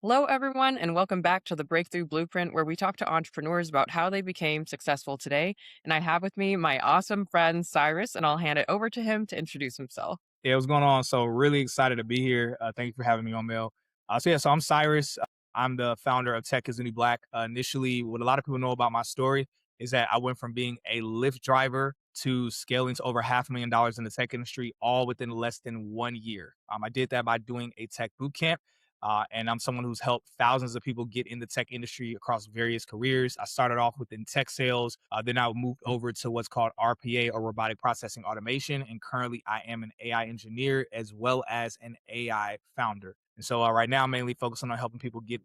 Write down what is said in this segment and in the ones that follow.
Hello, everyone, and welcome back to the Breakthrough Blueprint, where we talk to entrepreneurs about how they became successful today. And I have with me my awesome friend Cyrus, and I'll hand it over to him to introduce himself. Yeah, what's going on? So really excited to be here. Thank you for having me on, Mel. So I'm Cyrus. I'm the founder of Tech is the New Black. Initially, what a lot of people know about my story is that I went from being a Lyft driver to scaling to over $500,000 in the tech industry, all within less than 1 year. I did that by doing a tech boot camp. And I'm someone who's helped thousands of people get in the tech industry across various careers. I started off within tech sales. Then I moved over to what's called RPA or robotic processing automation. And currently I am an AI engineer as well as an AI founder. And so right now I'm mainly focusing on helping people get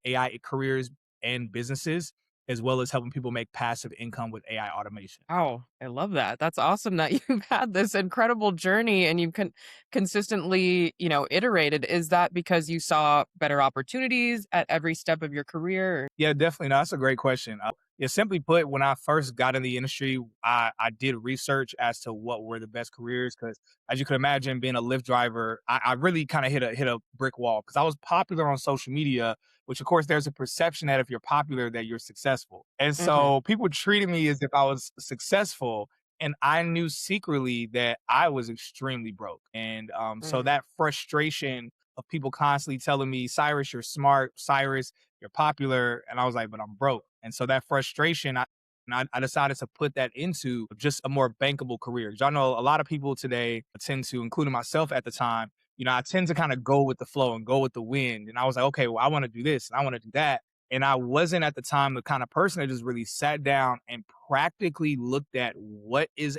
AI careers and businesses, as well as helping people make passive income with AI automation. Oh, I love that. That's awesome that you've had this incredible journey and you've consistently, iterated. Is that because you saw better opportunities at every step of your career? Yeah, definitely. No, that's a great question. Yeah, simply put, when I first got in the industry, I did research as to what were the best careers because, as you can imagine, being a Lyft driver, I really kind of hit a brick wall because I was popular on social media, which of course there's a perception that if you're popular that you're successful, and Hmm. so people treated me as if I was successful, and I knew secretly that I was extremely broke, and so Hmm. that frustration of people constantly telling me, "Cyrus, you're smart. Cyrus, you're popular," and I was like, but I'm broke. And so that frustration, I decided to put that into just a more bankable career. 'Cause y'all know a lot of people today tend to, including myself at the time, I tend to kind of go with the flow and go with the wind. And I was like, okay, well, I want to do this and I want to do that. And I wasn't at the time the kind of person that just really sat down and practically looked at what is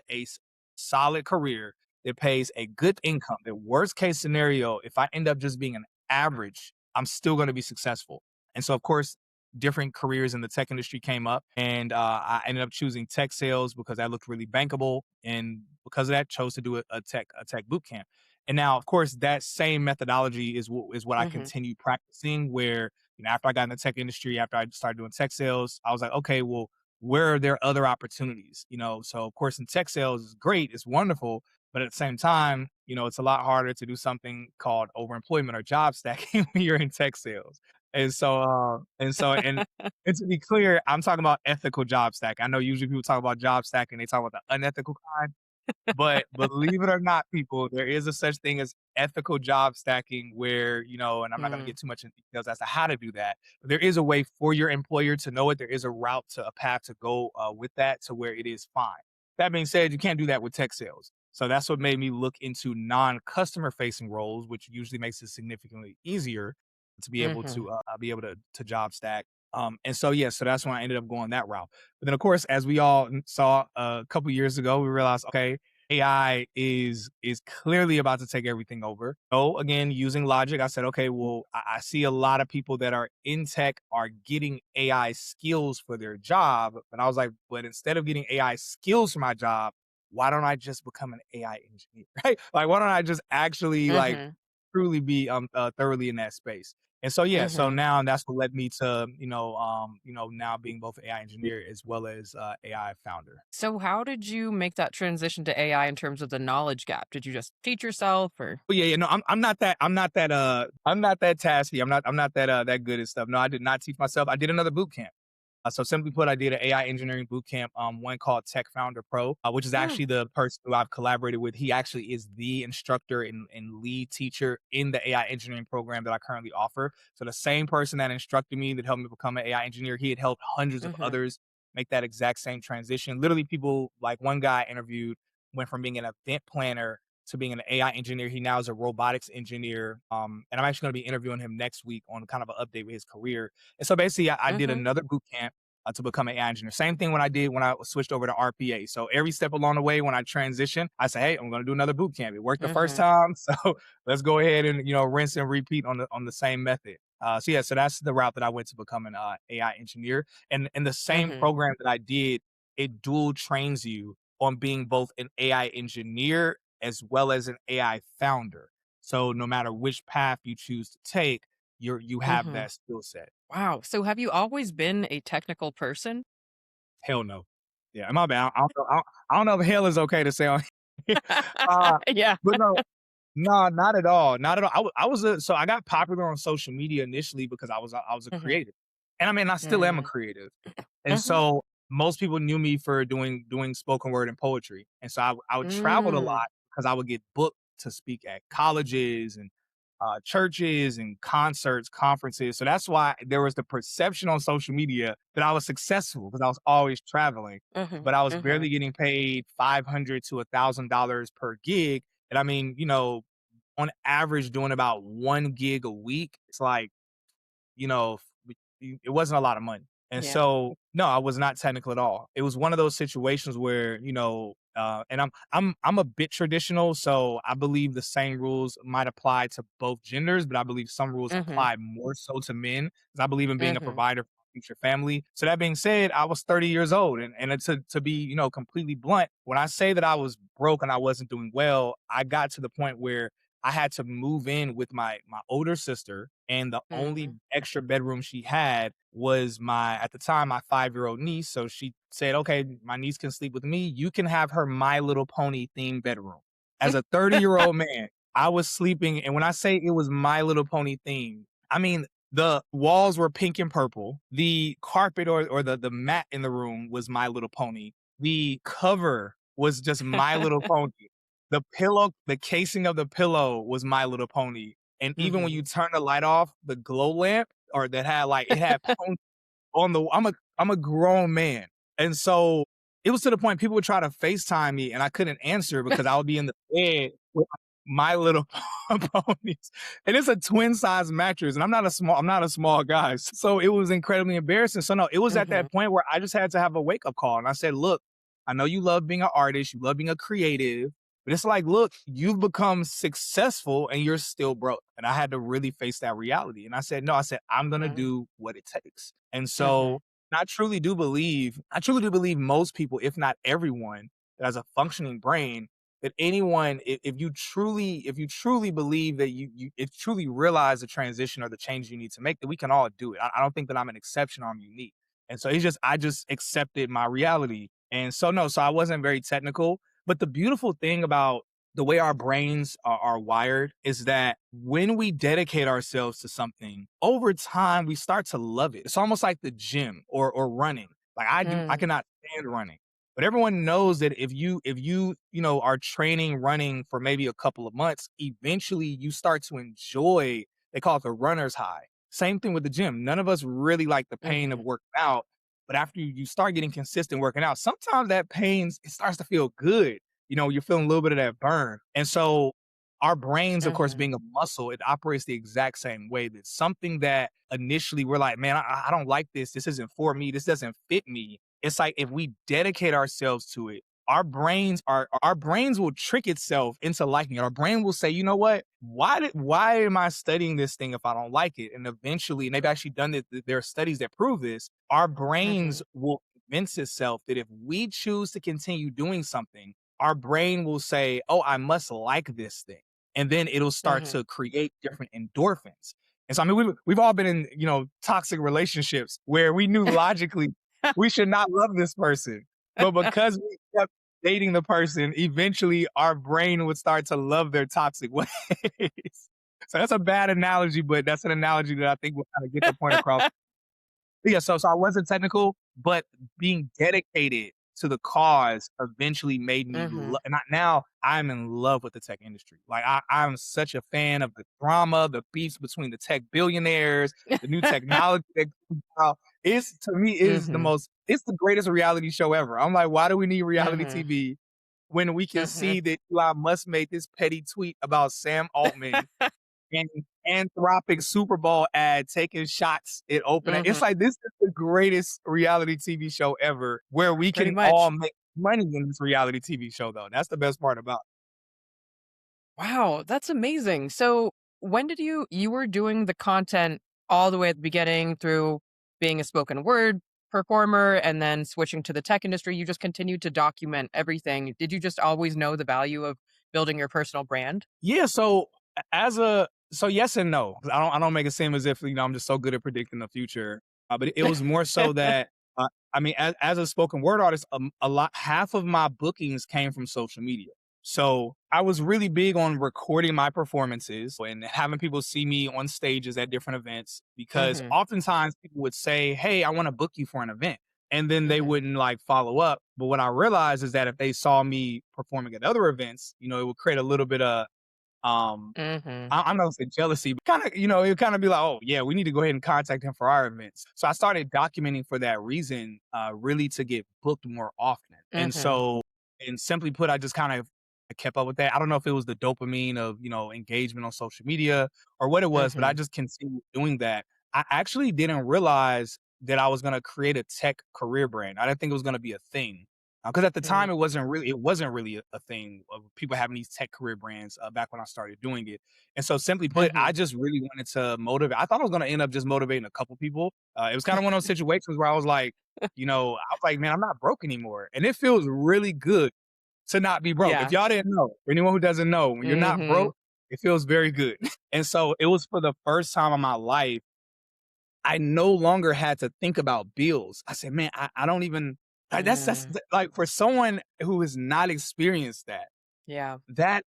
solid career that pays a good income. The worst case scenario, if I end up just being an average, I'm still going to be successful. And so, of course, different careers in the tech industry came up, and I ended up choosing tech sales because that looked really bankable, and because of that, chose to do a tech boot camp. And now, of course, that same methodology is what I Hmm. continue practicing. Where after I got in the tech industry, after I started doing tech sales, I was like, okay, well, where are there other opportunities? So of course, in tech sales is great, it's wonderful, but at the same time, it's a lot harder to do something called overemployment or job stacking when you're in tech sales. And to be clear, I'm talking about ethical job stack. I know usually people talk about job stacking, they talk about the unethical kind. But believe it or not, people, there is a such thing as ethical job stacking where, and I'm not going to Hmm. get too much in details as to how to do that. But there is a way for your employer to know it. There is a route to a path to go with that to where it is fine. That being said, you can't do that with tech sales. So that's what made me look into non-customer facing roles, which usually makes it significantly easier to be able Hmm. to job stack. And so yeah, so that's when I ended up going that route. But then of course, as we all saw a couple years ago, we realized, okay, AI is clearly about to take everything over. So again, using logic, I said, okay, well, I see a lot of people that are in tech are getting AI skills for their job. But I was like, but instead of getting AI skills for my job, why don't I just become an AI engineer? Right? Like, why don't I just actually like Hmm. truly be thoroughly in that space? And so yeah, so Hmm. now that's what led me to now being both AI engineer as well as AI founder. So, how did you make that transition to AI in terms of the knowledge gap? Did you just teach yourself or? Oh, yeah, no, I'm not that tasky. I'm not that good at stuff. No, I did not teach myself. I did another boot camp. So simply put, I did an AI engineering boot camp, one called Tech Founder Pro, which is Mm. actually the person who I've collaborated with. He actually is the instructor and lead teacher in the AI engineering program that I currently offer. So the same person that instructed me, that helped me become an AI engineer, he had helped hundreds of Mhm. others make that exact same transition. Literally, people like one guy I interviewed went from being an event planner to being an AI engineer. He now is a robotics engineer. And I'm actually going to be interviewing him next week on kind of an update with his career. And so basically, I did Mhm. another boot camp to become an AI engineer. Same thing when I did when I switched over to RPA. So every step along the way, when I transition, I say, "Hey, I'm going to do another boot camp. It worked the first Mhm. time, so let's go ahead and rinse and repeat on the same method." So yeah, so that's the route that I went to become an AI engineer. And the same Mhm. program that I did, it dual trains you on being both an AI engineer as well as an AI founder. So no matter which path you choose to take, you have Mhm. that skill set. Wow. So, have you always been a technical person? Hell no. Yeah, my bad. I don't know if hell is okay to say on here. Uh, Yeah. but no. No, not at all, not at all. I was so I got popular on social media initially because I was a Mhm. creative, and I mean I still am a Mm. creative, and Mhm. so most people knew me for doing spoken word and poetry, and so I would travel a Mm. lot because I would get booked to speak at colleges and churches and concerts, conferences. So that's why there was the perception on social media that I was successful because I was always traveling, Mhm. but I was barely Mhm. getting paid $500 to $1,000 per gig. And I mean, on average doing about 1 gig a week, it's like, you know, it wasn't a lot of money. And Yeah. so, no, I was not technical at all. It was one of those situations where, and I'm a bit traditional, so I believe the same rules might apply to both genders, but I believe some rules Mhm. apply more so to men because I believe in being a Mhm. provider for my future family. So that being said, I was 30 years old, and to be completely blunt, when I say that I was broke and I wasn't doing well, I got to the point where I had to move in with my older sister, and the only Mhm. extra bedroom she had was at the time, my 5-year-old niece. So she said, "Okay, my niece can sleep with me. You can have her My Little Pony themed bedroom." As a 30-year-old man, I was sleeping, and when I say it was My Little Pony themed, I mean the walls were pink and purple. The carpet or the mat in the room was My Little Pony. The cover was just My Little Pony. The casing of the pillow was My Little Pony, and even when you Mhm. turn the light off, the glow lamp or that had, like it had pony on the I'm a grown man, and so it was to the point people would try to FaceTime me, and I couldn't answer because I would be in the bed with My Little Ponies, and it's a twin size mattress, and I'm not a small guy, so it was incredibly embarrassing. So no, it was at Mhm. that point where I just had to have a wake up call, and I said, "Look, I know you love being an artist, you love being a creative, but it's like, look, you've become successful and you're still broke." And I had to really face that reality. And I said, no, I said, I'm going to Mhm. do what it takes. And Mhm. so I truly do believe most people, if not everyone that has a functioning brain, that anyone, if you truly believe that if truly realize the transition or the change you need to make, that we can all do it. I don't think that I'm an exception or I'm unique. And so I just accepted my reality. And so, no, so I wasn't very technical. But the beautiful thing about the way our brains are wired is that when we dedicate ourselves to something, over time we start to love it. It's almost like the gym or running. Like I Mm. cannot stand running. But everyone knows that if you are training running for maybe a couple of months, eventually you start to enjoy, they call it the runner's high. Same thing with the gym. None of us really like the pain of Mhm. working out, but after you start getting consistent working out, sometimes that pain, it starts to feel good. You're feeling a little bit of that burn. And so our brains, of course, Mhm. being a muscle, it operates the exact same way. That something that initially we're like, man, I don't like this. This isn't for me. This doesn't fit me. It's like if we dedicate ourselves to it, our brains will trick itself into liking it. Our brain will say, you know what? Why am I studying this thing if I don't like it? And eventually, and they've actually done it. There are studies that prove this. Our brains Mhm. will convince itself that if we choose to continue doing something, our brain will say, "Oh, I must like this thing." And then it'll start Mhm. to create different endorphins. And so, I mean, we've all been in, toxic relationships where we knew logically we should not love this person. But because we kept dating the person, eventually our brain would start to love their toxic ways. So that's a bad analogy, but that's an analogy that I think will kind of get the point across. Yeah, so I wasn't technical, but being dedicated to the cause eventually made me Mhm. and now I'm in love with the tech industry. Like I'm such a fan of the drama, the beefs between the tech billionaires, the new technology that comes out. It's to me is Mhm. it's the greatest reality show ever. I'm like, why do we need reality Mhm. TV when we can Mhm. see that Elon Musk made this petty tweet about Sam Altman and Anthropic Super Bowl ad taking shots at open. It's Mhm. like this is the greatest reality TV show ever where we Pretty can all much. make money in this reality TV show though. That's the best part about it. Wow, that's amazing. So, when did you were doing the content all the way at the beginning through being a spoken word performer and then switching to the tech industry, you just continued to document everything. Did you just always know the value of building your personal brand? Yeah, so so yes and no. I don't make it seem as if I'm just so good at predicting the future. But it was more so that I mean as a spoken word artist, half of my bookings came from social media. So I was really big on recording my performances and having people see me on stages at different events because Mhm. oftentimes people would say, "Hey, I want to book you for an event." And then they Mhm. wouldn't like follow up. But what I realized is that if they saw me performing at other events, it would create a little bit of um Mhm. I'm not gonna say jealousy, but kind of, it would kind of be like, oh yeah, we need to go ahead and contact him for our events. So I started documenting for that reason, really to get booked more often. And Mhm. so, and simply put, I just kind of kept up with that. I don't know if it was the dopamine of engagement on social media or what it was, but I Mhm. just continued doing that. I actually didn't realize that I was gonna create a tech career brand. I didn't think it was gonna be a thing. Because at the Mm. time it wasn't really a thing of people having these tech career brands back when I started doing it. And so simply put, I Mhm. just really wanted to motivate. I thought I was gonna end up just motivating a couple people. It was kind of one of those situations where I was like, I was like, man, I'm not broke anymore. And it feels really good to not be broke. If Yeah. y'all didn't know, for anyone who doesn't know, when you're not Mhm. broke, it feels very good. And so it was for the first time in my life, I no longer had to think about bills. I said, man, I don't even that's Mm. like for someone who has not experienced that, Yeah.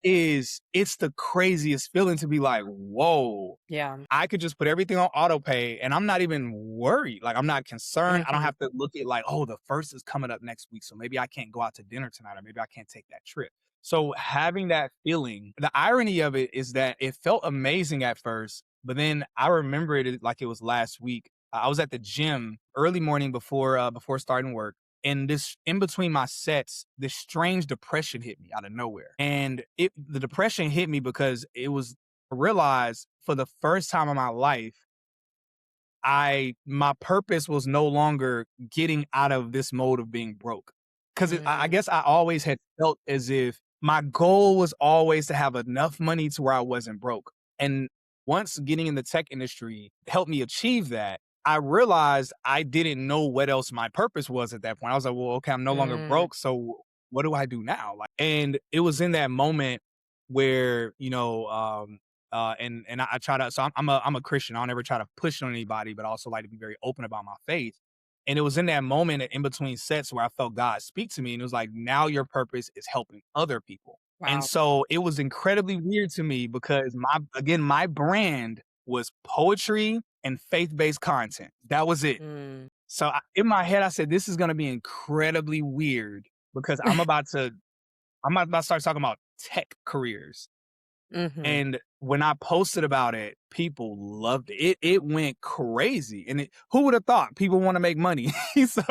it's the craziest feeling to be like, whoa, Yeah. I could just put everything on auto pay and I'm not even worried. Like I'm not concerned. I don't Mhm. have to look at like, oh, the first is coming up next week. So maybe I can't go out to dinner tonight or maybe I can't take that trip. So having that feeling, the irony of it is that it felt amazing at first, but then I remember it like it was last week. I was at the gym early morning before starting work. And this in between my sets, this strange depression hit me out of nowhere. And the depression hit me because it was realized for the first time in my life, my purpose was no longer getting out of this mode of being broke. Because I Mm. guess I always had felt as if my goal was always to have enough money to where I wasn't broke. And once getting in the tech industry helped me achieve that, I realized I didn't know what else my purpose was at that point. I was like, well, okay, I'm no longer Mm. broke. So what do I do now? Like, and it was in that moment where, and I try to, so I'm a Christian. I don't ever try to push on anybody, but I also like to be very open about my faith. And it was in that moment in between sets where I felt God speak to me, and it was like, now your purpose is helping other people. And Wow. so it was incredibly weird to me because my brand was poetry and faith based content. That was it. Mm. So in my head, I said, this is going to be incredibly weird because I'm about to start talking about tech careers. Mhm. And when I posted about it, people loved it. It went crazy. And who would have thought people want to make money? So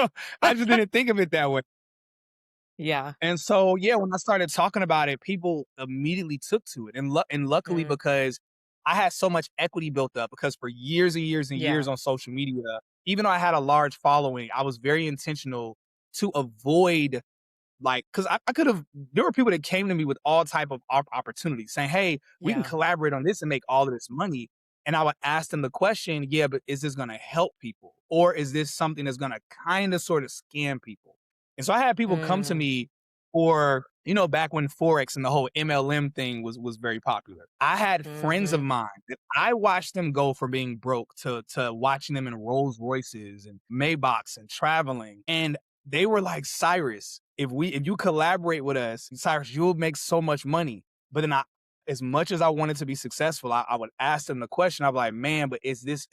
I just didn't think of it that way. Yeah. And so, yeah, when I started talking about it, people immediately took to it. And luckily, Mm. because I had so much equity built up, because for years and years and years Yeah. on social media, even though I had a large following, I was very intentional to avoid like, cause I could have, there were people that came to me with all type of opportunities saying, hey, we can Yeah. collaborate on this and make all of this money. And I would ask them the question, yeah, but is this going to help people? Or is this something that's going to kind of sort of scam people? And so I had people come to Mm. me for, back when Forex and the whole MLM thing was very popular. I had friends of Mhm. mine that I watched them go from being broke to watching them in Rolls Royces and Maybachs and traveling. And they were like, Cyrus, if you collaborate with us, Cyrus, you'll make so much money. But then as much as I wanted to be successful, I would ask them the question. I'd be like, man, but is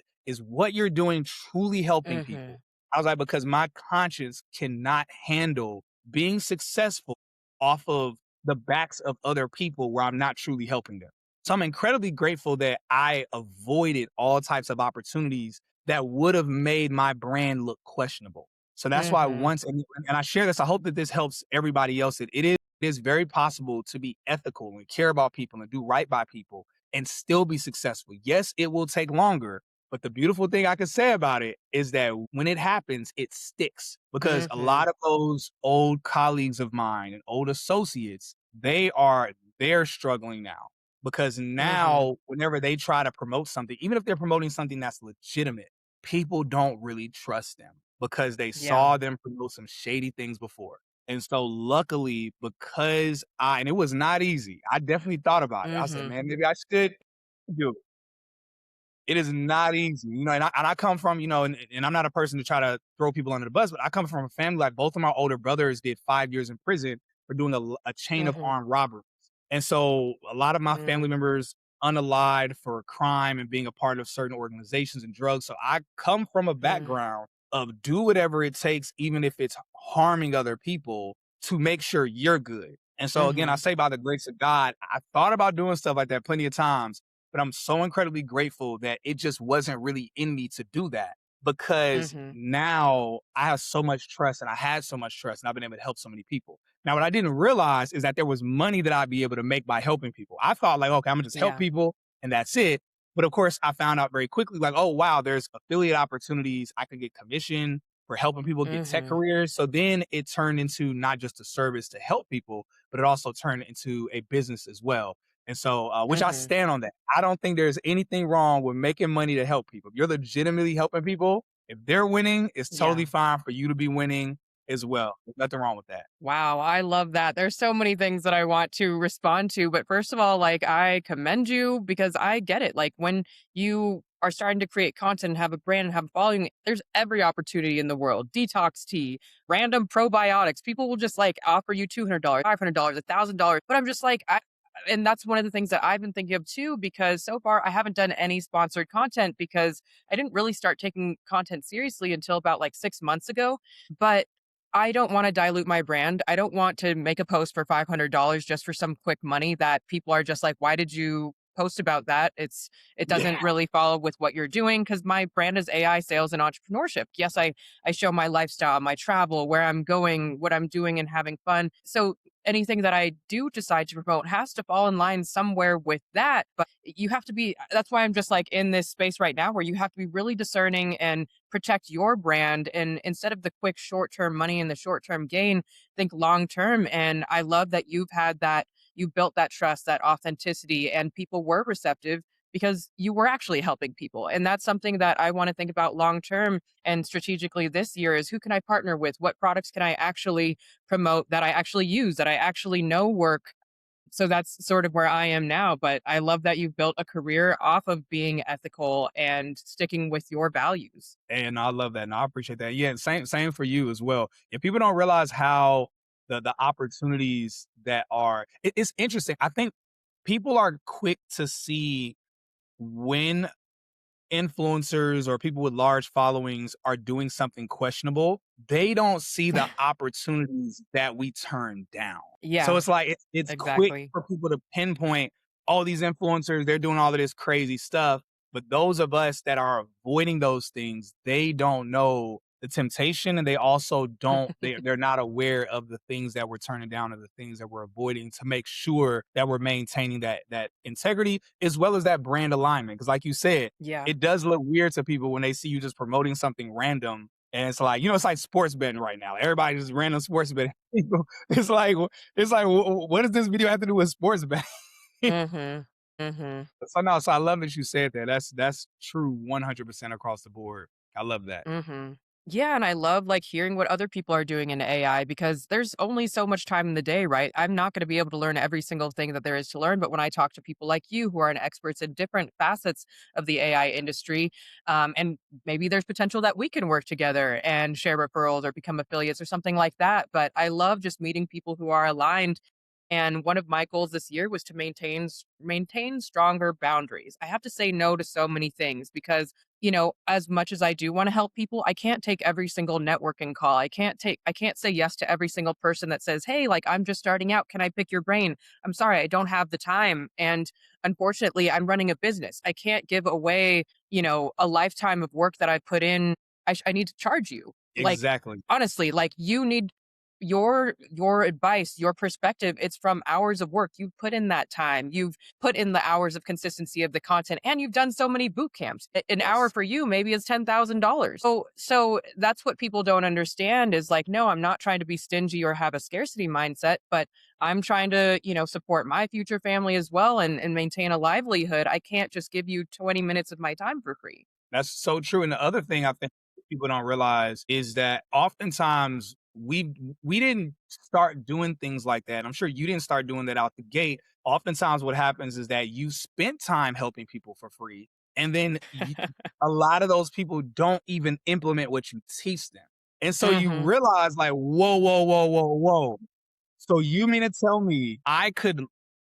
what you're doing truly helping people? Mhm. I was like, because my conscience cannot handle being successful off of the backs of other people where I'm not truly helping them. So I'm incredibly grateful that I avoided all types of opportunities that would have made my brand look questionable. So that's why Mhm. and I share this, I hope that this helps everybody else. It is very possible to be ethical and care about people and do right by people and still be successful. Yes, it will take longer, but the beautiful thing I can say about it is that when it happens, it sticks because a Mhm. lot of those old colleagues of mine and old associates, they're struggling now because Mhm. now whenever they try to promote something, even if they're promoting something that's legitimate, people don't really trust them because they Yeah. saw them promote some shady things before. And so luckily, because and it was not easy. I definitely thought about it. I said, Mhm. man, maybe I should do it. It is not easy, and I come from, and I'm not a person to try to throw people under the bus, but I come from a family like both of my older brothers did 5 years in prison for doing a chain of Mhm. armed robberies. And so a lot of my Mm. family members unalived for crime and being a part of certain organizations and drugs. So I come from a Mm. background of do whatever it takes, even if it's harming other people, to make sure you're good. And so again, I Mhm. say by the grace of God, I thought about doing stuff like that plenty of times, but I'm so incredibly grateful that it just wasn't really in me to do that because Mhm. now I have so much trust and I had so much trust and I've been able to help so many people. Now, what I didn't realize is that there was money that I'd be able to make by helping people. I thought like, okay, I'm gonna just help Yeah. people and that's it. But of course, I found out very quickly, like, oh wow, there's affiliate opportunities. I could get commission for helping people get tech Mhm. careers. So then it turned into not just a service to help people, but it also turned into a business as well. And so, which I Mhm. stand on that. I don't think there's anything wrong with making money to help people. If you're legitimately helping people, if they're winning, it's totally Yeah. fine for you to be winning as well. There's nothing wrong with that. Wow, I love that. There's so many things that I want to respond to, but first of all, like I commend you because I get it. Like when you are starting to create content and have a brand and have a following, there's every opportunity in the world. Detox tea, random probiotics. People will just like offer you $200, $500, $1,000. But I'm just like, and that's one of the things that I've been thinking of too, because so far I haven't done any sponsored content because I didn't really start taking content seriously until about like 6 months ago. But I don't wanna dilute my brand. I don't want to make a post for $500 just for some quick money that people are just like, "Why did you post about that?" It doesn't Yeah. really follow with what you're doing because my brand is AI sales and entrepreneurship. Yes, I show my lifestyle, my travel, where I'm going, what I'm doing, and having fun. So anything that I do decide to promote has to fall in line somewhere with that. But you have to be that's why I'm just like in this space right now where you have to be really discerning and protect your brand. And instead of the quick short term money and the short term gain, think long term. And I love that you built that trust, that authenticity, and people were receptive because you were actually helping people. And that's something that I want to think about long term and strategically this year is who can I partner with? What products can I actually promote that I actually use, that I actually know work? So that's sort of where I am now. But I love that you've built a career off of being ethical and sticking with your values. And I love that. And I appreciate that. Yeah, same for you as well. Yeah, people don't realize how the opportunities that are it's interesting. I think people are quick to see when influencers or people with large followings are doing something questionable, they don't see the opportunities that we turn down. So Yeah, it's like it's quick exactly. for people to pinpoint all these influencers, they're doing all of this crazy stuff. But those of us that are avoiding those things, they don't know the temptation and they also don't they're not aware of the things that we're turning down and the things that we're avoiding to make sure that we're maintaining that integrity as well as that brand alignment. Because like you said, Yeah. it does look weird to people when they see you just promoting something random. And it's like, it's like sports betting right now. Everybody just random sports betting. It's like, what does this video have to do with sports betting? Mhm. Mhm. So no, so I love that you said that. That's true 100% across the board. I love that. Mhm. Yeah, and I love, like, hearing what other people are doing in AI because there's only so much time in the day, right? I'm not gonna be able to learn every single thing that there is to learn, but when I talk to people like you who are an experts in different facets of the AI industry, and maybe there's potential that we can work together and share referrals or become affiliates or something like that, but I love just meeting people who are aligned, and one of my goals this year was to maintain stronger boundaries. I have to say no to so many things because as much as I do want to help people, I can't take every single networking call. I can't say yes to every single person that says, "Hey, like I'm just starting out, can I pick your brain?" I'm sorry, I don't have the time and unfortunately, I'm running a business. I can't give away, a lifetime of work that I put in. I need to charge you. Like Exactly. honestly, like you need your advice, your perspective, it's from hours of work. You've put in that time. You've put in the hours of consistency of the content and you've done so many boot camps. An hour Yes. for you maybe is $10,000. So that's what people don't understand is like, no, I'm not trying to be stingy or have a scarcity mindset, but I'm trying to, support my future family as well and maintain a livelihood. I can't just give you 20 minutes of my time for free. That's so true. And the other thing I think people don't realize is that oftentimes we didn't start doing things like that. I'm sure you didn't start doing that out the gate. Oftentimes what happens is that you spent time helping people for free. And then a lot of those people don't even implement what you teach them. And so you Mhm. realize like, whoa, whoa, whoa, whoa, whoa. So you mean to tell me I could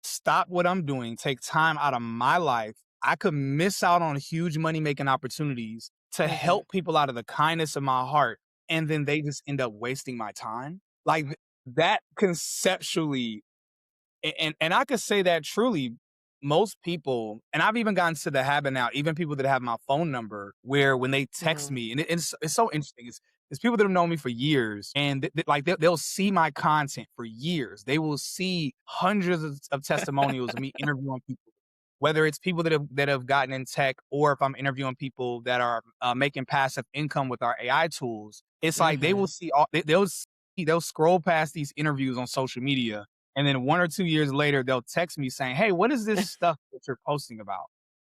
stop what I'm doing, take time out of my life, I could miss out on huge money making opportunities to Mhm. help people out of the kindness of my heart, and then they just end up wasting my time? Like, that conceptually, and I could say that truly, most people, and I've even gotten to the habit now, even people that have my phone number, where when they text Mhm. me, and it's so interesting. It's people that have known me for years, and like they'll see my content for years. They will see hundreds of testimonials of me interviewing people, whether it's people that have gotten in tech, or if I'm interviewing people that are making passive income with our AI tools. It's like they will Mhm. see they'll scroll past these interviews on social media, and then 1 or 2 years later, they'll text me saying, "Hey, what is this stuff that you're posting about?"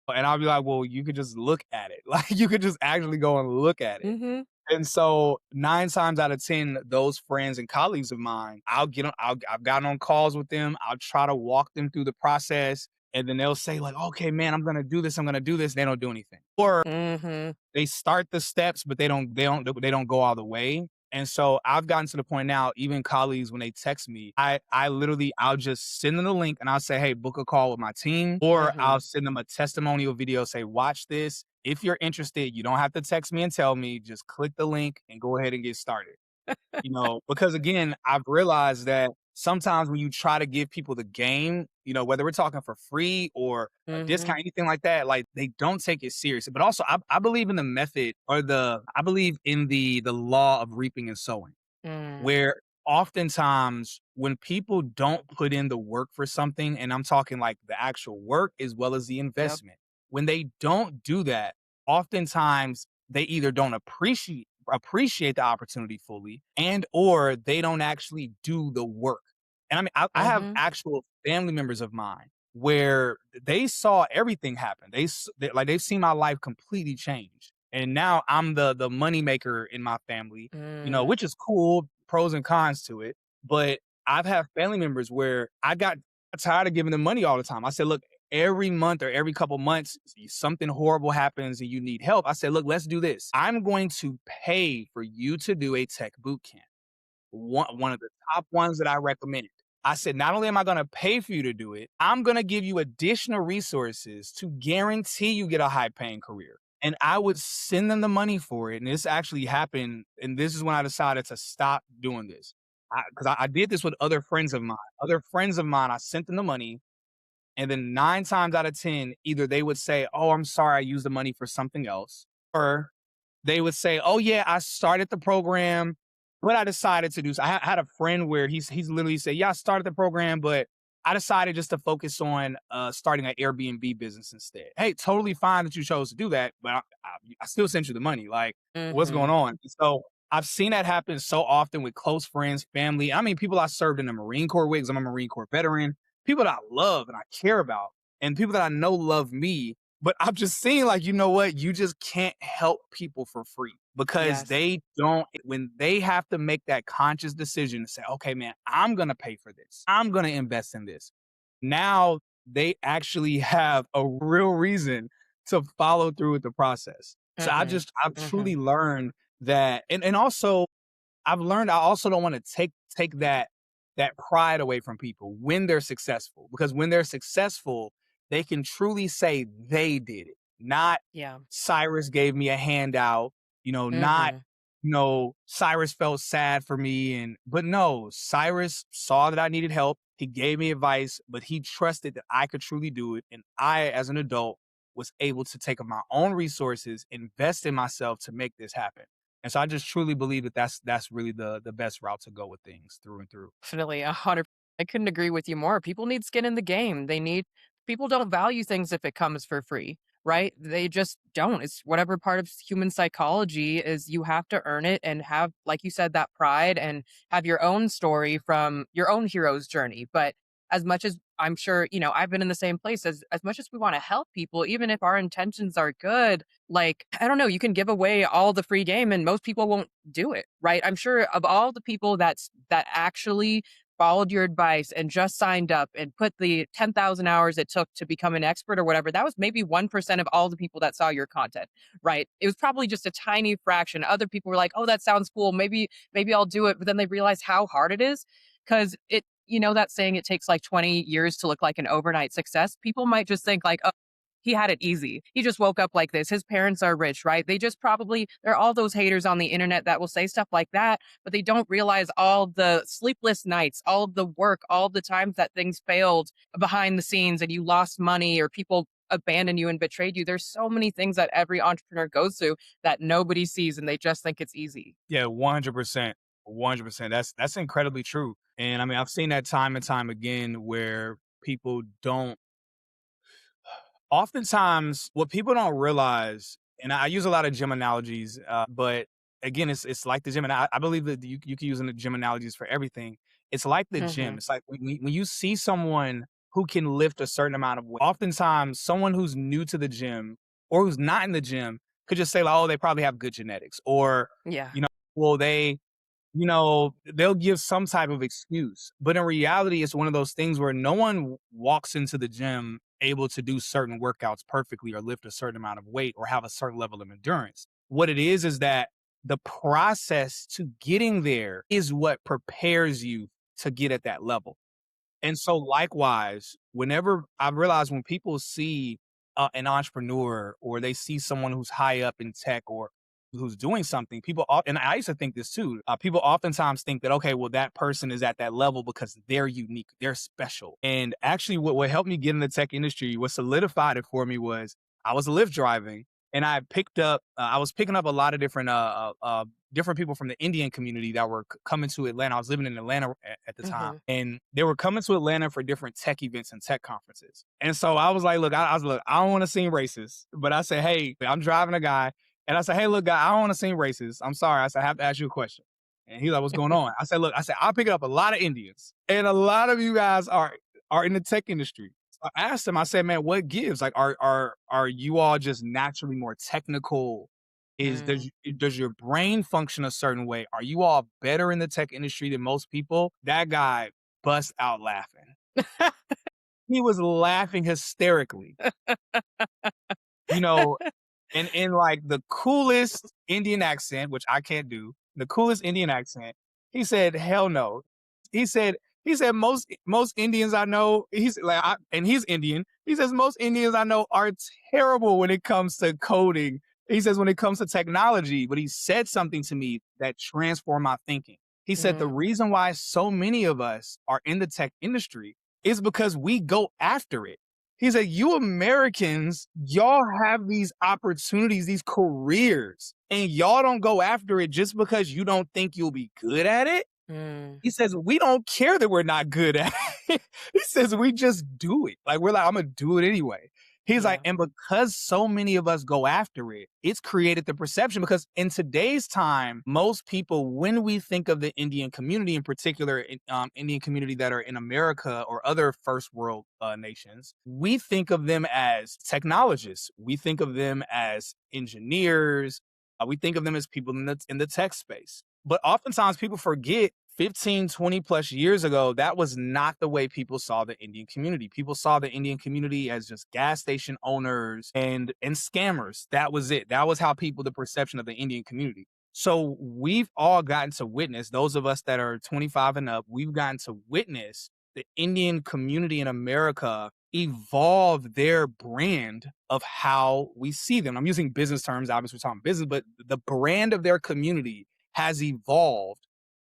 And I'll be like, "Well, you could just look at it." Like, you could just actually go and look at it. Mhm. And so 9 times out of 10, those friends and colleagues of mine, I've gotten on calls with them. I'll try to walk them through the process, and then they'll say like, "Okay, man, I'm gonna do this. I'm gonna do this." They don't do anything. Or Mhm. they start the steps, but they don't go all the way. And so I've gotten to the point now, even colleagues, when they text me, I literally, I'll just send them the link and I'll say, "Hey, book a call with my team," or I'll Mhm. send them a testimonial video, say, "Watch this. If you're interested, you don't have to text me and tell me. Just click the link and go ahead and get started." Because again, I've realized that sometimes when you try to give people the game, whether we're talking for free or a Mhm. discount, anything like that, like, they don't take it serious. But also, I believe in the method, or I believe in the law of reaping and sowing, Mm. where oftentimes when people don't put in the work for something, and I'm talking like the actual work as well as the Yep. investment, when they don't do that, oftentimes they either don't appreciate the opportunity fully, and or they don't actually do the work. And I mean, I have Mhm. actual family members of mine where they saw everything happen. They've seen my life completely change. And now I'm the money maker in my family, Mm. which is cool, pros and cons to it. But I've had family members where I got tired of giving them money all the time. I said, "Look, every month or every couple months, something horrible happens and you need help." I said, "Look, let's do this. I'm going to pay for you to do a tech boot camp, one of the top ones that I recommended." I said, "Not only am I gonna pay for you to do it, I'm gonna give you additional resources to guarantee you get a high paying career." And I would send them the money for it. And this actually happened. And this is when I decided to stop doing this. Because I did this with other friends of mine. Other friends of mine, I sent them the money. And then 9 times out of 10, either they would say, "Oh, I'm sorry, I used the money for something else," or they would say, "Oh, yeah, I started the program, but I decided to do." So I had a friend where he's literally said, "Yeah, I started the program, but I decided just to focus on starting an Airbnb business instead." Hey, totally fine that you chose to do that, but I still sent you the money. Like, what's going Mhm. on? So I've seen that happen so often with close friends, family. I mean, people I served in the Marine Corps with, 'cause I'm a Marine Corps veteran, people that I love and I care about, and people that I know love me. But I've just seen, like, you know what? You just can't help people for free, because Yes. they don't, when they have to make that conscious decision to say, "Okay, man, I'm going to pay for this. I'm going to invest in this." Now they actually have a real reason to follow through with the process. So Mhm. I've truly Mhm. learned that. And also, I've learned I also don't wanna take that pride away from people when they're successful, because when they're successful, they can truly say they did it, not Yeah. Cyrus gave me a handout, not, Mhm. Cyrus felt sad for me, but no, Cyrus saw that I needed help. He gave me advice, but he trusted that I could truly do it, and I, as an adult, was able to take of my own resources, invest in myself to make this happen. And so I just truly believe that that's really the best route to go with things through and through. Definitely 100. I couldn't agree with you more. People need skin in the game. People don't value things if it comes for free, right? They just don't. It's whatever part of human psychology is you have to earn it and have, like you said, that pride and have your own story from your own hero's journey. But as much as I'm sure, I've been in the same place as much as we want to help people, even if our intentions are good, like, I don't know, you can give away all the free game and most people won't do it, right? I'm sure of all the people that actually followed your advice and just signed up and put the 10,000 hours it took to become an expert or whatever, that was maybe 1% of all the people that saw your content, right? It was probably just a tiny fraction. Other people were like, "Oh, that sounds cool. Maybe I'll do it." But then they realize how hard it is because you know that saying it takes like 20 years to look like an overnight success? People might just think like, "Oh, he had it easy. He just woke up like this. His parents are rich," right? They just probably there are all those haters on the internet that will say stuff like that, but they don't realize all the sleepless nights, all of the work, all the times that things failed behind the scenes and you lost money or people abandoned you and betrayed you. There's so many things that every entrepreneur goes through that nobody sees and they just think it's easy. Yeah, 100%. 100%. That's incredibly true. And I mean, I've seen that time and time again where people don't oftentimes what people don't realize, and I use a lot of gym analogies, but again, it's like the gym, and I believe that you can use the gym analogies for everything. It's like the gym. Mhm. It's like when you see someone who can lift a certain amount of weight, oftentimes someone who's new to the gym or who's not in the gym could just say, like, oh, they probably have good genetics, or, Yeah. you know, well, they'll give some type of excuse. But in reality, it's one of those things where no one walks into the gym able to do certain workouts perfectly or lift a certain amount of weight or have a certain level of endurance. What it is that the process to getting there is what prepares you to get at that level. And so likewise, whenever I realize when people see an entrepreneur or they see someone who's high up in tech or who's doing something, and I used to think this too, people oftentimes think that, okay, well, that person is at that level because they're unique, they're special. And actually what helped me get in the tech industry, what solidified it for me was I was Lyft driving and I was picking up a lot of different people from the Indian community that were coming to Atlanta. I was living in Atlanta at the time, Mhm. and they were coming to Atlanta for different tech events and tech conferences. And so I was like, look, look, I don't want to seem racist, but I said, hey, I'm driving a guy, and I said, hey, look, guy, I don't want to seem racist. I'm sorry. I said, I have to ask you a question. And he's like, what's going on? I said, look, I'll pick up a lot of Indians, and a lot of you guys are in the tech industry. I asked him, I said, man, what gives? Like, are you all just naturally more technical? Mm. Does your brain function a certain way? Are you all better in the tech industry than most people? That guy bust out laughing. He was laughing hysterically. You know, and in like the coolest Indian accent, which I can't do, the coolest Indian accent, he said, "Hell no." He said he said most Indians I know, and he's Indian. He says most Indians I know are terrible when it comes to coding. He says when it comes to technology, but he said something to me that transformed my thinking. He said the Mm. reason why so many of us are in the tech industry is because we go after it. He said, you Americans, y'all have these opportunities, these careers, and y'all don't go after it just because you don't think you'll be good at it. Mm. He says, we don't care that we're not good at it. He says, we just do it. Like, we're like, I'm going to do it anyway. He's like, Yeah. and because so many of us go after it, it's created the perception because in today's time, most people, when we think of the Indian community, in particular, Indian community that are in America or other first world nations, we think of them as technologists. We think of them as engineers. We think of them as people in the tech space. But oftentimes people forget 15, 20 plus years ago, that was not the way people saw the Indian community. People saw the Indian community as just gas station owners and scammers. That was it. That was how the perception of the Indian community. So we've all gotten to witness, those of us that are 25 and up, we've gotten to witness the Indian community in America evolve their brand of how we see them. I'm using business terms, obviously we're talking business, but the brand of their community has evolved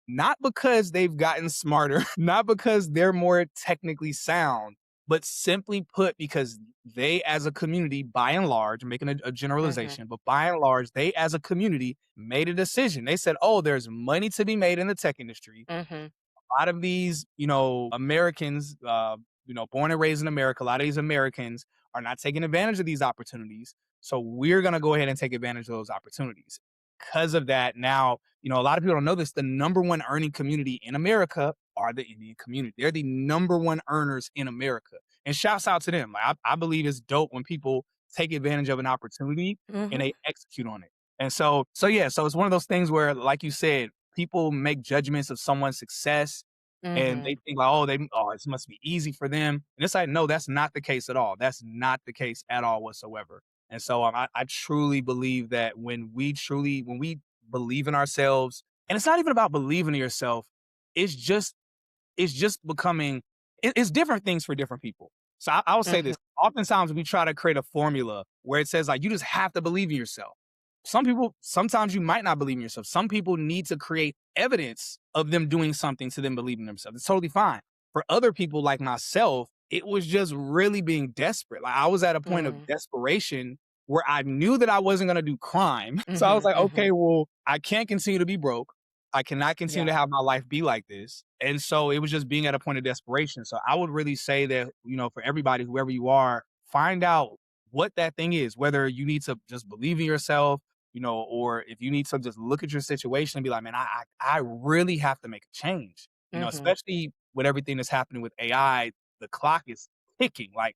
not because they've gotten smarter, not because they're more technically sound, but simply put, because they as a community, by and large, making a Mhm. generalization, but by and large, they as a community made a decision. They said, oh, there's money to be made in the tech industry. Mhm. A lot of these, Americans, born and raised in America, a lot of these Americans are not taking advantage of these opportunities. So we're going to go ahead and take advantage of those opportunities. Because of that, now, a lot of people don't know this. The number one earning community in America are the Indian community. They're the number one earners in America. And shouts out to them. Like, I believe it's dope when people take advantage of an opportunity and Mhm. they execute on it. And so yeah, so it's one of those things where, like you said, people make judgments of someone's success and Mhm. they think like, this must be easy for them. And it's like, no, that's not the case at all. That's not the case at all whatsoever. And so I truly believe that when we believe in ourselves, and it's not even about believing in yourself, it's just it's just becoming it's different things for different people. So I will say Mhm. this. Oftentimes we try to create a formula where it says like you just have to believe in yourself. Some people, sometimes you might not believe in yourself. Some people need to create evidence of them doing something to them believing in themselves. It's totally fine. For other people like myself, it was just really being desperate. Like I was at a point of Mm. desperation where I knew that I wasn't going to do crime. So I was Mhm, like, mhm. okay, well, I can't continue to be broke. I cannot continue to Yeah. have my life be like this. And so it was just being at a point of desperation. So I would really say that, for everybody, whoever you are, find out what that thing is, whether you need to just believe in yourself, or if you need to just look at your situation and be like, man, I really have to make a change, Mhm. especially with everything that's happening with AI, the clock is ticking. Like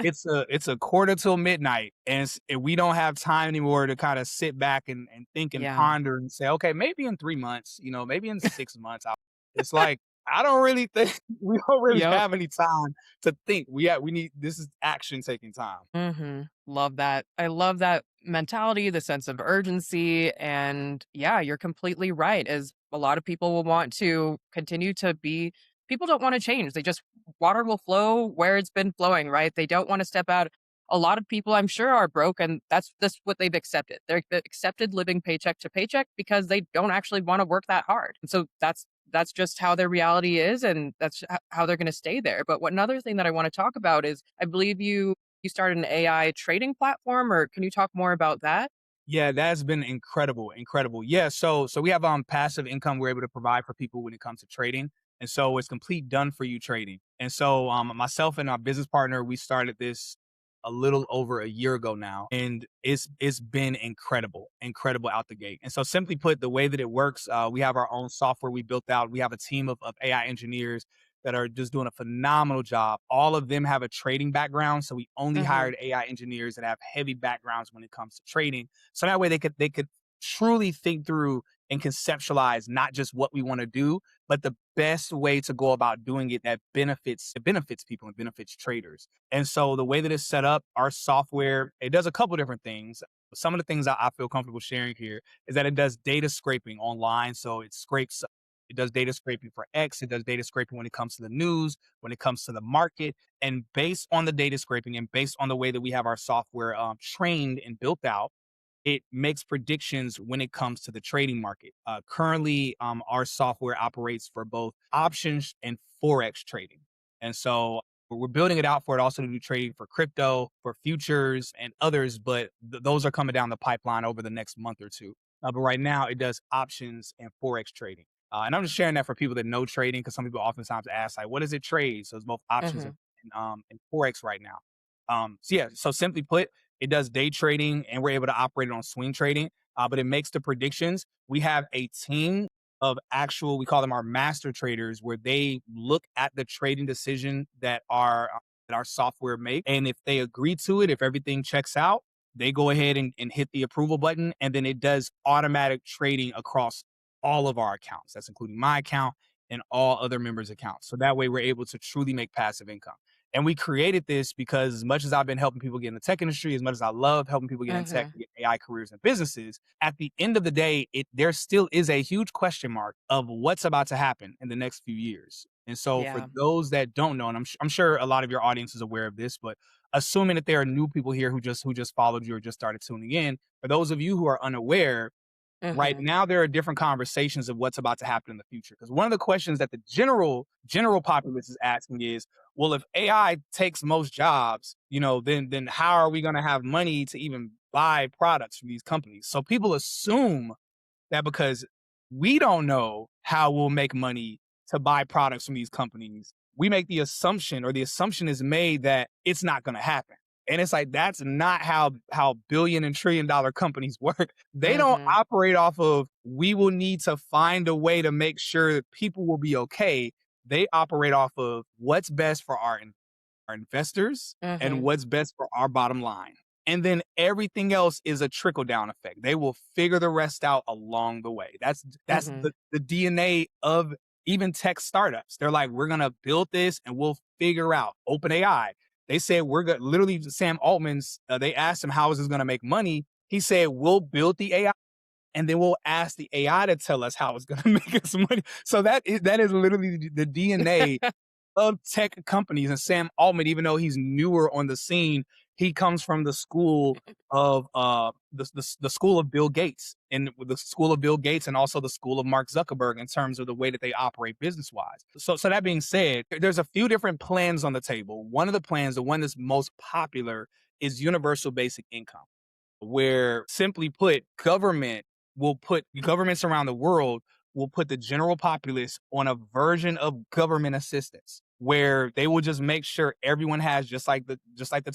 it's a quarter till midnight, and we don't have time anymore to kind of sit back and think and Yeah. ponder and say, okay, maybe in 3 months, maybe in 6 months. It's like I don't really think we don't really Yep. have any time to think. We need this is action taking time. Mhm. Love that. I love that mentality, the sense of urgency, and yeah, you're completely right, as a lot of people will want to continue to be people don't wanna change, they just water will flow where it's been flowing, right? They don't wanna step out. A lot of people, I'm sure, are broke, and that's what they've accepted. They've accepted living paycheck to paycheck because they don't actually wanna work that hard, and so that's just how their reality is, and that's how they're gonna stay there. But what another thing that I wanna talk about is, I believe you started an AI trading platform, or can you talk more about that? Yeah, that's been incredible, incredible. Yeah, so we have passive income we're able to provide for people when it comes to trading. And so it's complete done for you trading. And so myself and our business partner, we started this a little over a year ago now, and it's been incredible, incredible out the gate. And so simply put, the way that it works, we have our own software we built out. We have a team of AI engineers that are just doing a phenomenal job. All of them have a trading background, so we only Mhm, hired AI engineers that have heavy backgrounds when it comes to trading, so that way they could truly think through and conceptualize not just what we want to do, but the best way to go about doing it that benefits people and benefits traders. And so the way that it's set up, our software, it does a couple different things. Some of the things I feel comfortable sharing here is that it does data scraping online. So it does data scraping for X, it does data scraping when it comes to the news, when it comes to the market. And based on the data scraping and based on the way that we have our software trained and built out, it makes predictions when it comes to the trading market. Currently, our software operates for both options and forex trading, and so we're building it out for it also to do trading for crypto, for futures, and others. But those are coming down the pipeline over the next month or two. But right now, it does options and forex trading. And I'm just sharing that for people that know trading, because some people oftentimes ask, like, what does it trade? So it's both options mhm, and forex right now. So yeah, so simply put, it does day trading, and we're able to operate it on swing trading, but it makes the predictions. We have a team of actual, we call them our master traders, where they look at the trading decision that our software make, and if they agree to it, if everything checks out, they go ahead and hit the approval button, and then it does automatic trading across all of our accounts. That's including my account and all other members' accounts. So that way, we're able to truly make passive income. And we created this because as much as I've been helping people get in the tech industry, as much as I love helping people get in tech mhm. and get AI careers and businesses, at the end of the day, there still is a huge question mark of what's about to happen in the next few years. And so for Yeah. those that don't know, and I'm sure a lot of your audience is aware of this, but assuming that there are new people here who just followed you or just started tuning in, for those of you who are unaware, right Mhm, now there are different conversations of what's about to happen in the future, because one of the questions that the general populace is asking is, well, if AI takes most jobs, then how are we going to have money to even buy products from these companies? So people assume that because we don't know how we'll make money to buy products from these companies, we make the assumption, or the assumption is made, that it's not going to happen. And it's like that's not how billion and trillion dollar companies work. They don't mhm, operate off of we will need to find a way to make sure that people will be okay. They operate off of what's best for our investors and mhm, what's best for our bottom line. And then everything else is a trickle down effect. They will figure the rest out along the way. That's mhm, the DNA of even tech startups. They're like, we're gonna build this and we'll figure out. OpenAI, they said we're gonna literally Sam Altman's. They asked him how is this gonna make money. He said we'll build the AI and then we'll ask the AI to tell us how it's going to make us money. So that is literally the DNA of tech companies. And Sam Altman, even though he's newer on the scene, he comes from the school of the school of Bill Gates, and the school of Bill Gates, and also the school of Mark Zuckerberg in terms of the way that they operate business wise. So that being said, there's a few different plans on the table. One of the plans, the one that's most popular, is universal basic income, where simply put, governments around the world will put the general populace on a version of government assistance where they will just make sure everyone has, just like the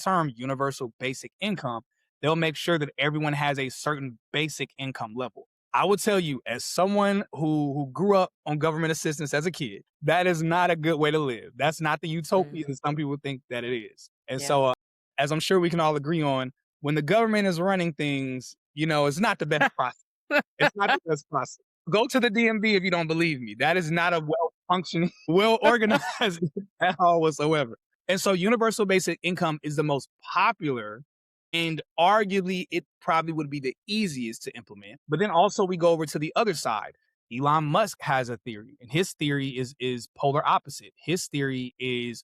term universal basic income, they'll make sure that everyone has a certain basic income level. I would tell you, as someone who grew up on government assistance as a kid, that is not a good way to live. That's not the utopia Mhm. that some people think that it is. And Yeah. so, as I'm sure we can all agree on, when the government is running things, it's not the best process. It's not the best process. Go to the DMV if you don't believe me. That is not a well functioning, well organized at all whatsoever. And so universal basic income is the most popular, and arguably it probably would be the easiest to implement. But then also we go over to the other side. Elon Musk has a theory, and his theory is polar opposite. His theory is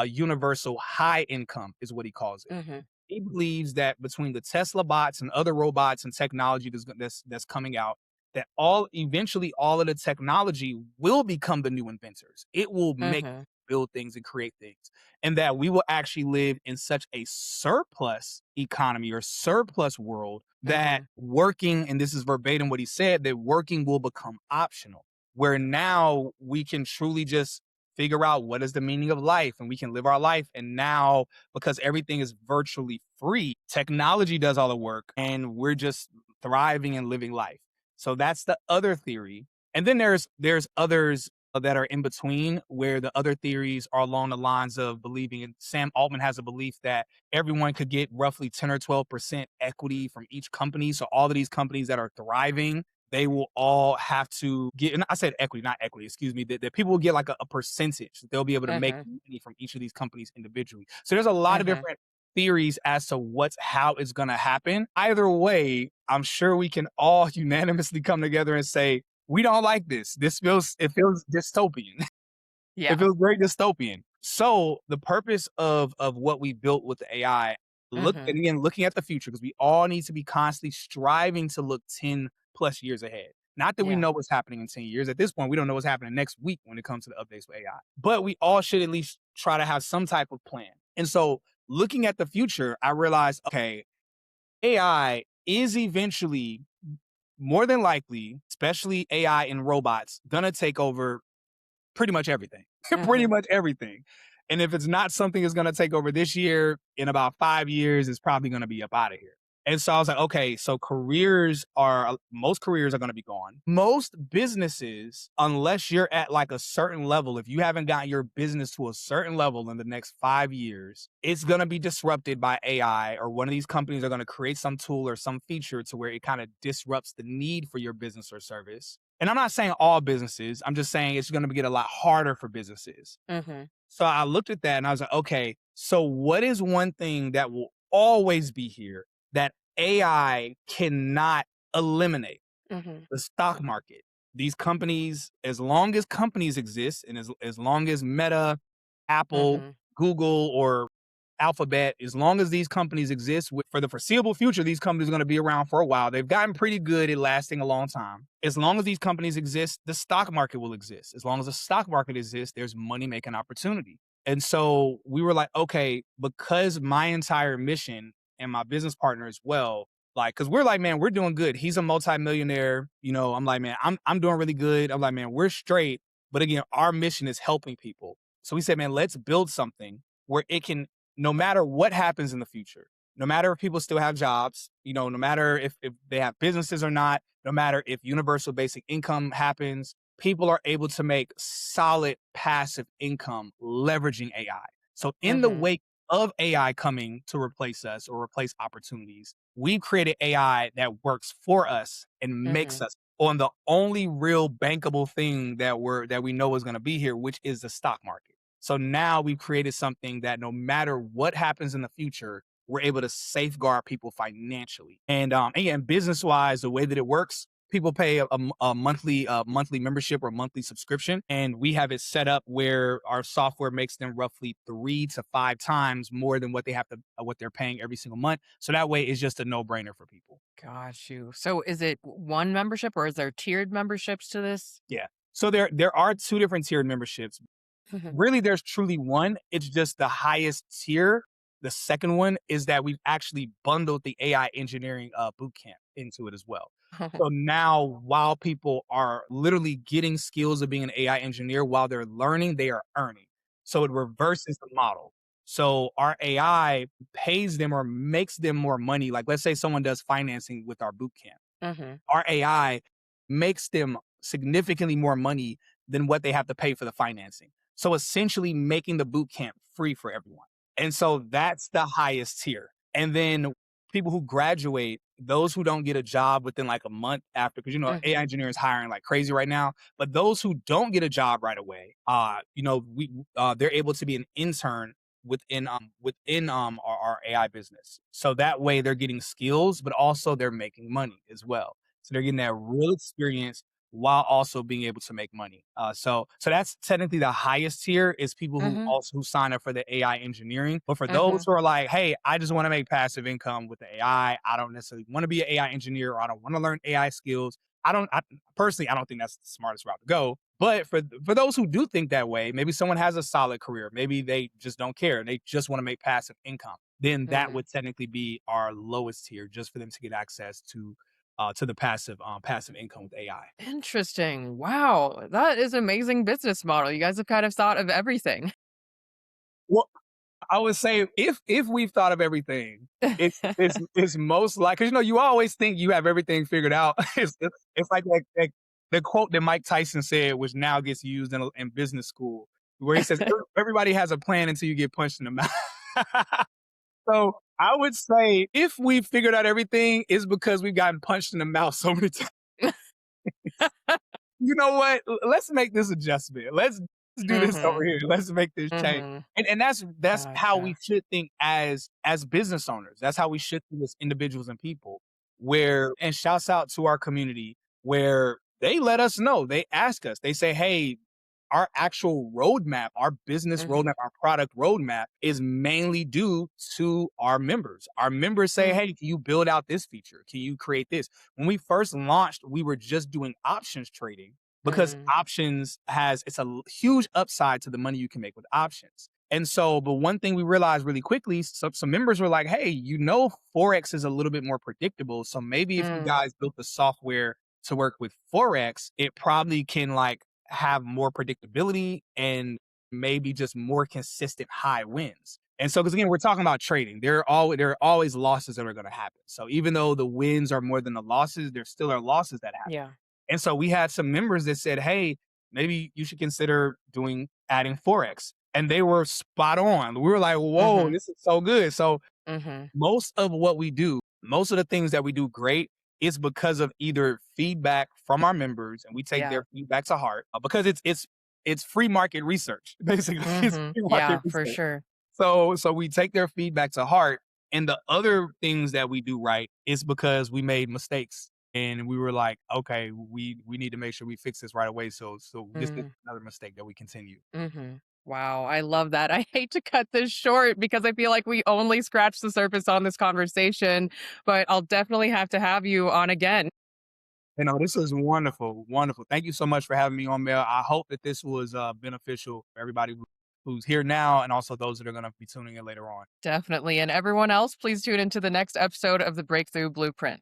universal high income is what he calls it. Mhm. He believes that between the Tesla bots and other robots and technology that's coming out, that all of the technology will become the new inventors. It will make Mhm. build things and create things, and that we will actually live in such a surplus economy or surplus world that Mhm. working, and this is verbatim what he said, that working will become optional. Where now we can truly just figure out what is the meaning of life, and we can live our life. And now, because everything is virtually free, technology does all the work, and we're just thriving and living life. So that's the other theory. And then there's others that are in between, where the other theories are along the lines of believing, and Sam Altman has a belief that everyone could get roughly 10 or 12% equity from each company. So all of these companies that are thriving, they will all have to get, and I said equity, not equity, excuse me, that people will get like a percentage. They'll be able to make Mhm. money from each of these companies individually. So there's a lot of Mhm. different theories as to how it's going to happen. Either way, I'm sure we can all unanimously come together and say, we don't like this. It feels dystopian. It Yeah. feels very dystopian. So the purpose of what we built with the AI, Mhm. looking at the future, because we all need to be constantly striving to look 10 plus years ahead. Not that we Yeah. know what's happening in 10 years. At this point, we don't know what's happening next week when it comes to the updates with AI. But we all should at least try to have some type of plan. And so looking at the future, I realized, okay, AI is eventually, more than likely, especially AI and robots, gonna take over pretty much everything. Pretty Mhm. much everything. And if it's not something that's gonna take over this year, in about 5 years, it's probably gonna be up out of here. And so I was like, okay, so most careers are gonna be gone. Most businesses, unless you're at like a certain level, if you haven't gotten your business to a certain level in the next 5 years, it's gonna be disrupted by AI, or one of these companies are gonna create some tool or some feature to where it kind of disrupts the need for your business or service. And I'm not saying all businesses, I'm just saying it's going to get a lot harder for businesses. Mhm. So I looked at that and I was like, okay, so what is one thing that will always be here that AI cannot eliminate? Mhm. The stock market. These companies, as long as companies exist, and as long as Meta, Apple, Mhm. Google, or Alphabet, as long as these companies exist for the foreseeable future, these companies are going to be around for a while. They've gotten pretty good at lasting a long time. As long as these companies exist, the stock market will exist. As long as the stock market exists, there's money making opportunity. And so we were like, okay, because my entire mission, and my business partner as well, like, cause we're like, man, we're doing good. He's a multimillionaire. I'm like, man, I'm doing really good. I'm like, man, we're straight. But again, our mission is helping people. So we said, man, let's build something where it can, no matter what happens in the future, no matter if people still have jobs, no matter if they have businesses or not, no matter if universal basic income happens, people are able to make solid passive income leveraging AI. So in the Mhm. wake of AI coming to replace us or replace opportunities, we've created AI that works for us and makes Mhm. us on the only real bankable thing that we know is going to be here, which is the stock market. So now we've created something that no matter what happens in the future, we're able to safeguard people financially. And again, business wise, the way that it works, people pay a monthly membership or monthly subscription, and we have it set up where our software makes them roughly 3 to 5 times more than what they're paying every single month. So that way, it's just a no brainer for people. Got you. So is it one membership or is there tiered memberships to this? Yeah. So there are two different tiered memberships. Mhm. Really, there's truly one. It's just the highest tier. The second one is that we've actually bundled the AI engineering boot camp into it as well. So now, while people are literally getting skills of being an AI engineer while they're learning, they are earning. So it reverses the model. So our AI pays them or makes them more money. Like, let's say someone does financing with our boot camp, Mhm. our AI makes them significantly more money than what they have to pay for the financing. So essentially making the boot camp free for everyone. And so that's the highest tier. And then people who graduate, those who don't get a job within like a month after, because AI Mhm. engineers hiring like crazy right now. But those who don't get a job right away, they're able to be an intern within our AI business. So that way they're getting skills, but also they're making money as well. So they're getting that real experience while also being able to make money. So that's technically the highest tier is people Mhm. who sign up for the AI engineering. But for those Mhm. who are like, hey, I just want to make passive income with the AI. I don't necessarily want to be an AI engineer or I don't want to learn AI skills. Personally, I don't think that's the smartest route to go. But for those who do think that way, maybe someone has a solid career. Maybe they just don't care. They just want to make passive income. Then that Mhm. would technically be our lowest tier, just for them to get access to the passive income with AI. Interesting. Wow, that is amazing business model. You guys have kind of thought of everything. Well, I would say if we've thought of everything, it's most like because you always think you have everything figured out. It's like the quote that Mike Tyson said, which now gets used in business school, where he says everybody has a plan until you get punched in the mouth. So I would say if we figured out everything, it's because we've gotten punched in the mouth so many times. You know what? Let's make this adjustment. Let's do this over Mhm. here. Let's make this change. Mhm. And that's how we Gotcha. should think as business owners. That's how we should think as individuals and people. Where and shouts out to our community where they let us know. They ask us. They say, "Hey, our actual roadmap, our business roadmap, Mhm. our product roadmap is mainly due to our members. Our members say, Mm. "Hey, can you build out this feature? Can you create this?" When we first launched, we were just doing options trading because Mm. options has it's a huge upside to the money you can make with options. And so, but one thing we realized really quickly, some members were like, "Hey, Forex is a little bit more predictable. So maybe if you Mm. guys built the software to work with Forex, it probably can like have more predictability and maybe just more consistent high wins." And so, because again, we're talking about trading, there are always losses that are going to happen. So even though the wins are more than the losses, there still are losses that happen. Yeah. And so we had some members that said, "Hey, maybe you should consider adding Forex." And they were spot on. We were like, "Whoa, Mhm. this is so good." So Mhm. most of the things that we do great is because of either feedback from our members, and we take Yeah. their feedback to heart because it's free market research. Basically, it's Mhm. free market Yeah, for research. sure. So we take their feedback to heart, and the other things that we do right is because we made mistakes, and we were like, "Okay, we need to make sure we fix this right away." So this is Mm. another mistake that we continue. Mhm. Wow, I love that. I hate to cut this short because I feel like we only scratched the surface on this conversation, but I'll definitely have to have you on again. This is wonderful, wonderful. Thank you so much for having me on, Mel. I hope that this was beneficial for everybody who's here now, and also those that are going to be tuning in later on. Definitely. And everyone else, please tune into the next episode of the Breakthrough Blueprint.